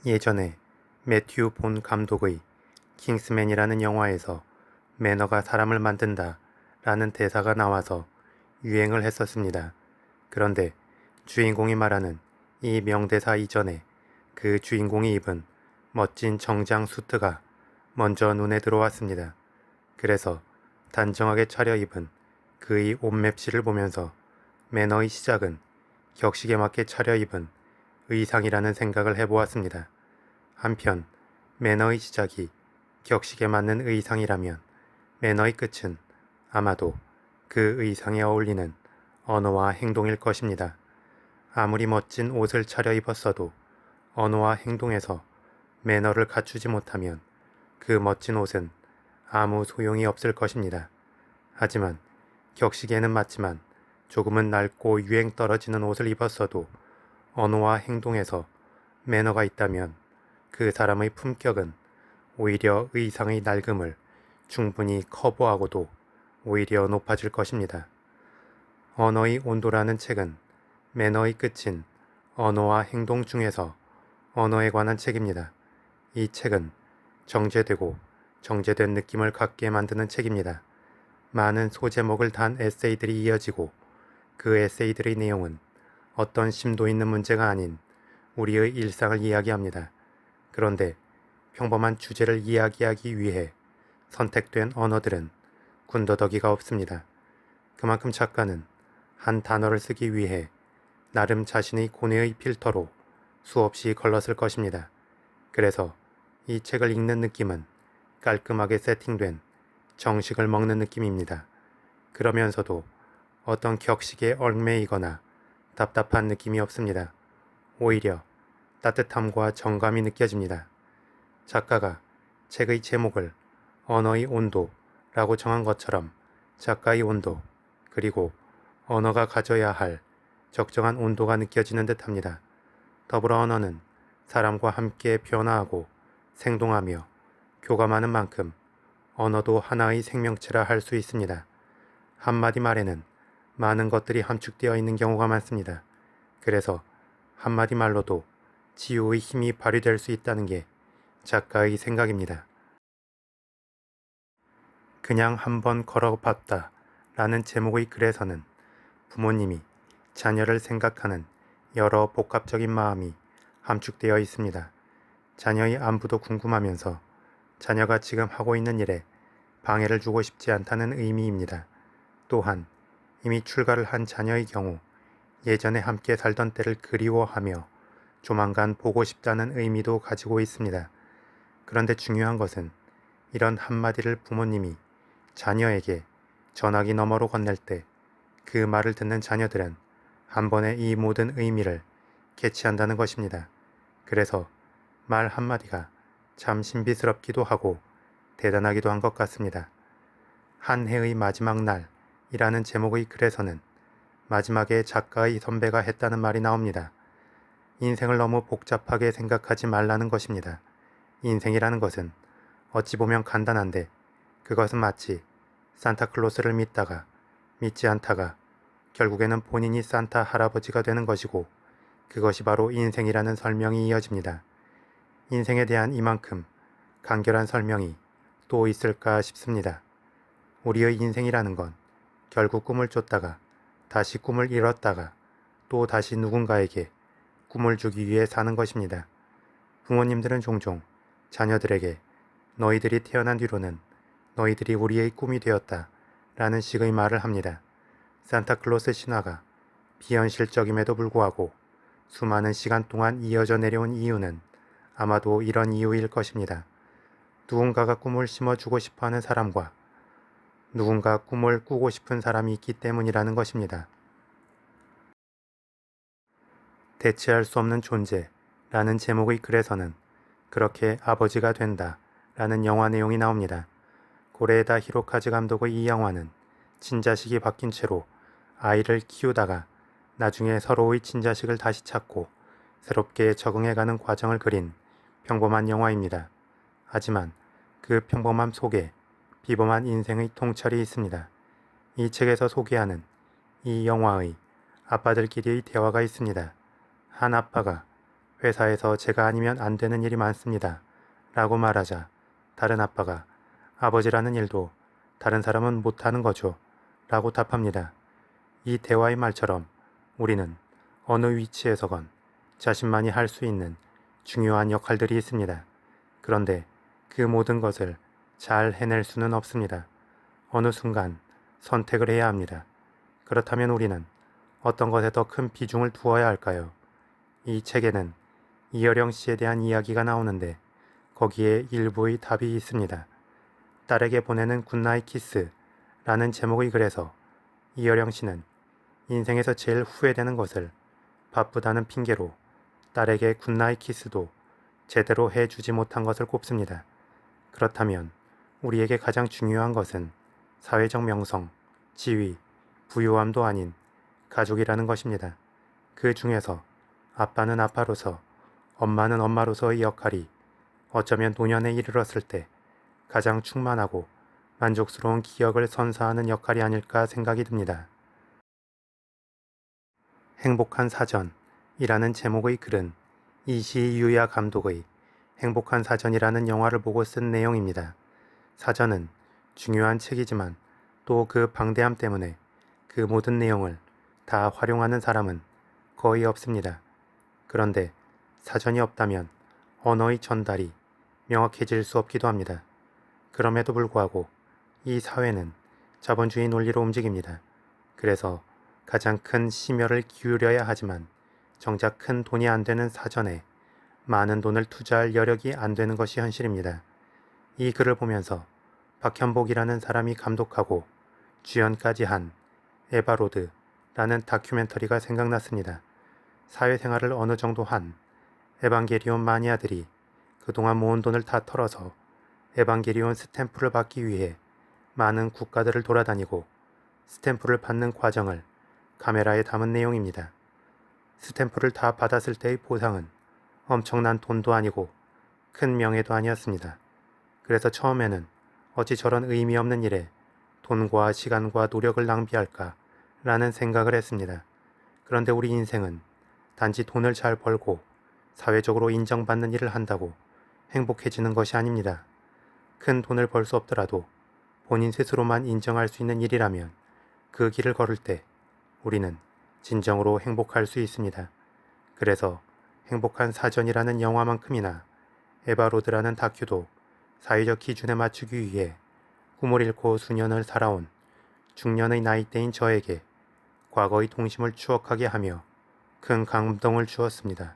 예전에 매튜 본 감독의 킹스맨이라는 영화에서 매너가 사람을 만든다 라는 대사가 나와서 유행을 했었습니다. 그런데 주인공이 말하는 이 명대사 이전에 그 주인공이 입은 멋진 정장 수트가 먼저 눈에 들어왔습니다. 그래서 단정하게 차려입은 그의 옷맵시를 보면서 매너의 시작은 격식에 맞게 차려입은 의상이라는 생각을 해보았습니다. 한편 매너의 시작이 격식에 맞는 의상이라면 매너의 끝은 아마도 그 의상에 어울리는 언어와 행동일 것입니다. 아무리 멋진 옷을 차려입었어도 언어와 행동에서 매너를 갖추지 못하면 그 멋진 옷은 아무 소용이 없을 것입니다. 하지만 격식에는 맞지만 조금은 낡고 유행 떨어지는 옷을 입었어도 언어와 행동에서 매너가 있다면 그 사람의 품격은 오히려 의상의 낡음을 충분히 커버하고도 오히려 높아질 것입니다. 언어의 온도라는 책은 매너의 끝인 언어와 행동 중에서 언어에 관한 책입니다. 이 책은 정제되고 정제된 느낌을 갖게 만드는 책입니다. 많은 소제목을 단 에세이들이 이어지고 그 에세이들의 내용은 어떤 심도 있는 문제가 아닌 우리의 일상을 이야기합니다. 그런데 평범한 주제를 이야기하기 위해 선택된 언어들은 군더더기가 없습니다. 그만큼 작가는 한 단어를 쓰기 위해 나름 자신의 고뇌의 필터로 수없이 걸렀을 것입니다. 그래서 이 책을 읽는 느낌은 깔끔하게 세팅된 정식을 먹는 느낌입니다. 그러면서도 어떤 격식에 얽매이거나 답답한 느낌이 없습니다. 오히려 따뜻함과 정감이 느껴집니다. 작가가 책의 제목을 언어의 온도라고 정한 것처럼 작가의 온도 그리고 언어가 가져야 할 적정한 온도가 느껴지는 듯합니다. 더불어 언어는 사람과 함께 변화하고 생동하며 교감하는 만큼 언어도 하나의 생명체라 할 수 있습니다. 한마디 말에는 많은 것들이 함축되어 있는 경우가 많습니다. 그래서 한마디 말로도 치유의 힘이 발휘될 수 있다는 게 작가의 생각입니다. 그냥 한번 걸어봤다 라는 제목의 글에서는 부모님이 자녀를 생각하는 여러 복합적인 마음이 함축되어 있습니다. 자녀의 안부도 궁금하면서 자녀가 지금 하고 있는 일에 방해를 주고 싶지 않다는 의미입니다. 또한 이미 출가를 한 자녀의 경우 예전에 함께 살던 때를 그리워하며 조만간 보고 싶다는 의미도 가지고 있습니다. 그런데 중요한 것은 이런 한마디를 부모님이 자녀에게 전화기 너머로 건넬 때 그 말을 듣는 자녀들은 한 번에 이 모든 의미를 캐치한다는 것입니다. 그래서 말 한마디가 참 신비스럽기도 하고 대단하기도 한 것 같습니다. 한 해의 마지막 날이라는 제목의 글에서는 마지막에 작가의 선배가 했다는 말이 나옵니다. 인생을 너무 복잡하게 생각하지 말라는 것입니다. 인생이라는 것은 어찌 보면 간단한데 그것은 마치 산타클로스를 믿다가 믿지 않다가 결국에는 본인이 산타 할아버지가 되는 것이고 그것이 바로 인생이라는 설명이 이어집니다. 인생에 대한 이만큼 간결한 설명이 또 있을까 싶습니다. 우리의 인생이라는 건 결국 꿈을 쫓다가 다시 꿈을 잃었다가 또 다시 누군가에게 꿈을 주기 위해 사는 것입니다. 부모님들은 종종 자녀들에게 너희들이 태어난 뒤로는 너희들이 우리의 꿈이 되었다 라는 식의 말을 합니다. 산타클로스 신화가 비현실적임에도 불구하고 수많은 시간 동안 이어져 내려온 이유는 아마도 이런 이유일 것입니다. 누군가가 꿈을 심어주고 싶어하는 사람과 누군가 꿈을 꾸고 싶은 사람이 있기 때문이라는 것입니다. 대체할 수 없는 존재라는 제목의 글에서는 그렇게 아버지가 된다 라는 영화 내용이 나옵니다. 고레에다 히로카즈 감독의 이 영화는 친자식이 바뀐 채로 아이를 키우다가 나중에 서로의 친자식을 다시 찾고 새롭게 적응해가는 과정을 그린 평범한 영화입니다. 하지만 그 평범함 속에 비범한 인생의 통찰이 있습니다. 이 책에서 소개하는 이 영화의 아빠들끼리의 대화가 있습니다. 한 아빠가 회사에서 제가 아니면 안 되는 일이 많습니다. 라고 말하자 다른 아빠가 아버지라는 일도 다른 사람은 못하는 거죠. 라고 답합니다. 이 대화의 말처럼 우리는 어느 위치에서건 자신만이 할 수 있는 중요한 역할들이 있습니다. 그런데 그 모든 것을 잘 해낼 수는 없습니다. 어느 순간 선택을 해야 합니다. 그렇다면 우리는 어떤 것에 더 큰 비중을 두어야 할까요? 이 책에는 이여령 씨에 대한 이야기가 나오는데 거기에 일부의 답이 있습니다. 딸에게 보내는 굿나잇 키스라는 제목의 글에서 이여령 씨는 인생에서 제일 후회되는 것을 바쁘다는 핑계로 딸에게 굿나잇 키스도 제대로 해주지 못한 것을 꼽습니다. 그렇다면 우리에게 가장 중요한 것은 사회적 명성, 지위, 부유함도 아닌 가족이라는 것입니다. 그 중에서 아빠는 아빠로서, 엄마는 엄마로서의 역할이 어쩌면 노년에 이르렀을 때 가장 충만하고 만족스러운 기억을 선사하는 역할이 아닐까 생각이 듭니다. 행복한 사전이라는 제목의 글은 이시이 유야 감독의 행복한 사전이라는 영화를 보고 쓴 내용입니다. 사전은 중요한 책이지만 또 그 방대함 때문에 그 모든 내용을 다 활용하는 사람은 거의 없습니다. 그런데 사전이 없다면 언어의 전달이 명확해질 수 없기도 합니다. 그럼에도 불구하고 이 사회는 자본주의 논리로 움직입니다. 그래서 가장 큰 심혈을 기울여야 하지만 정작 큰 돈이 안 되는 사전에 많은 돈을 투자할 여력이 안 되는 것이 현실입니다. 이 글을 보면서 박현복이라는 사람이 감독하고 주연까지 한 에바로드라는 다큐멘터리가 생각났습니다. 사회생활을 어느 정도 한 에반게리온 마니아들이 그동안 모은 돈을 다 털어서 에반게리온 스탬프를 받기 위해 많은 국가들을 돌아다니고 스탬프를 받는 과정을 카메라에 담은 내용입니다. 스탬프를 다 받았을 때의 보상은 엄청난 돈도 아니고 큰 명예도 아니었습니다. 그래서 처음에는 어찌 저런 의미 없는 일에 돈과 시간과 노력을 낭비할까 라는 생각을 했습니다. 그런데 우리 인생은 단지 돈을 잘 벌고 사회적으로 인정받는 일을 한다고 행복해지는 것이 아닙니다. 큰 돈을 벌 수 없더라도 본인 스스로만 인정할 수 있는 일이라면 그 길을 걸을 때 우리는 진정으로 행복할 수 있습니다. 그래서 행복한 사전이라는 영화만큼이나 에바로드라는 다큐도 사회적 기준에 맞추기 위해 꿈을 잃고 수년을 살아온 중년의 나이대인 저에게 과거의 동심을 추억하게 하며 큰 감동을 주었습니다.